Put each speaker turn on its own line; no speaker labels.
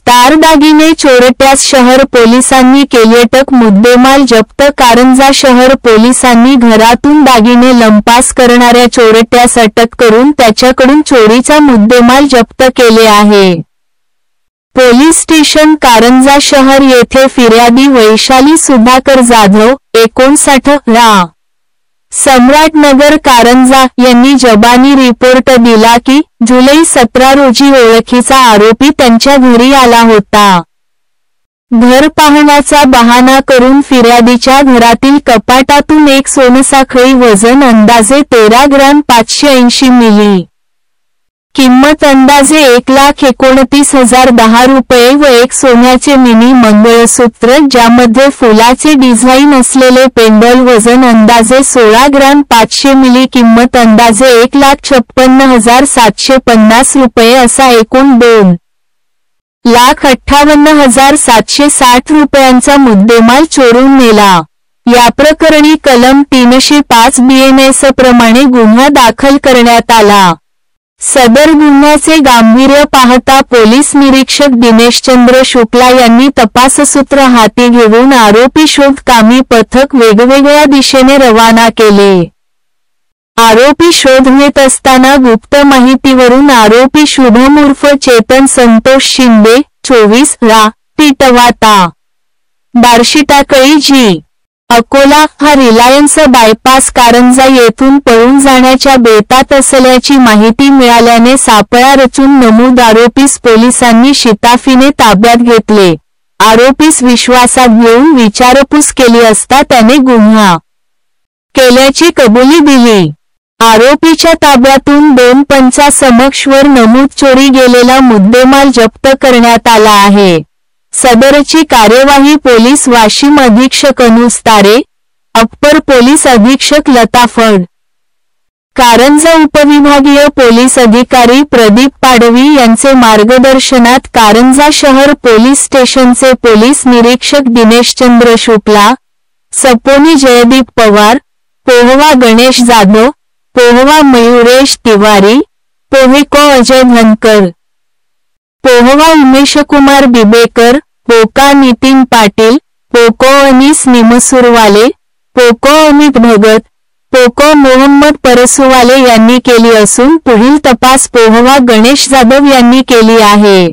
Star दागिने चोरट्यास शहर पोलिसांनी केली अटक, मुद्देमाल जप्त. कारंजा शहर पोलिसांनी घरातून दागिने लंपास करणाऱ्या चोरट्यास अटक करून त्याच्याकडून चोरीचा मुद्देमाल जप्त केले आहे. पोलीस स्टेशन कारंजा शहर येथे फिर्यादी वैशाली सुधाकर जाधव 59 रा. सम्राटनगर कारंजा यांनी जबानी रिपोर्ट दिला की जुलै 17 रोजी ओळखीचा आरोपी त्यांच्या घरी आला होता. घर पाहण्याचा बहाणा करून फिर्यादीच्या घरातील कपाटातून एक सोनसाखळी वजन अंदाजे 13 ग्रॅम 580 मिली, किंमत अंदाजे 1,29,010 रुपये व एक सोन्याचे मिनी मंगळसूत्र ज्यामध्ये फुलाचे डिझाईन असलेले पेंडल वजन अंदाजे 16 ग्रॅम 500 मिली, किंमत अंदाजे 1,56,750 रुपये असा एकूण 2,58,760 रुपयांचा मुद्देमाल चोरून नेला. या प्रकरणी कलम 305 BNS प्रमाणे गुन्हा दाखल करण्यात आला. सदर गुन्ह्याचे गांभीर्य पाहता पोलीस निरीक्षक दिनेशचंद्र शुक्ला यांनी तपाससूत्र हाती घेऊन आरोपी शोध कामी पथक वेगवेगळ्या दिशेने रवाना केले. आरोपी शोध घेत असताना गुप्त माहितीवरून आरोपी शुभम उर्फ चेतन संतोष शिंदे 24 रा. टिटवाता बार्शीटाकळी जी. अकोला हा रिलायन्स बायपास कारंजा येथून पळून जाण्याच्या बेतात असल्याची माहिती मिळाल्याने सापळा रचून नमूद आरोपीस पोलिसांनी शिताफीने ताब्यात घेतले. आरोपीस विश्वासात घेऊन विचारपूस केली असता त्याने गुन्हा केल्याची कबुली दिली. आरोपीच्या ताब्यातून 2 पंचासमक्षवर नमूद चोरी गेलेला मुद्देमाल जप्त करण्यात आला आहे. सदरची कार्यवाही पोलीस वाशिम अधीक्षक अनुज तारे, अप्पर पोलीस अधीक्षक लता फड, कारंजा उपविभागीय पोलीस अधिकारी प्रदीप पाडवी यांचे मार्गदर्शनात कारंजा शहर पोलीस स्टेशनचे पोलीस निरीक्षक दिनेशचंद्र शुक्ला, सपोनी जयदीप पवार, पोहवा गणेश जाधव, पोहवा मयुरेश तिवारी, पोहेको अजय धनकर, पोहवा उमेशकुमार बिबेकर, पोका नितीन पाटील, पोको अनीस निमसुरवाले, पोको अमित भगत, पोको मोहम्मद परसुवाले यांनी केली असून पुढील तपास पोहवा गणेश जाधव यांनी केली आहे.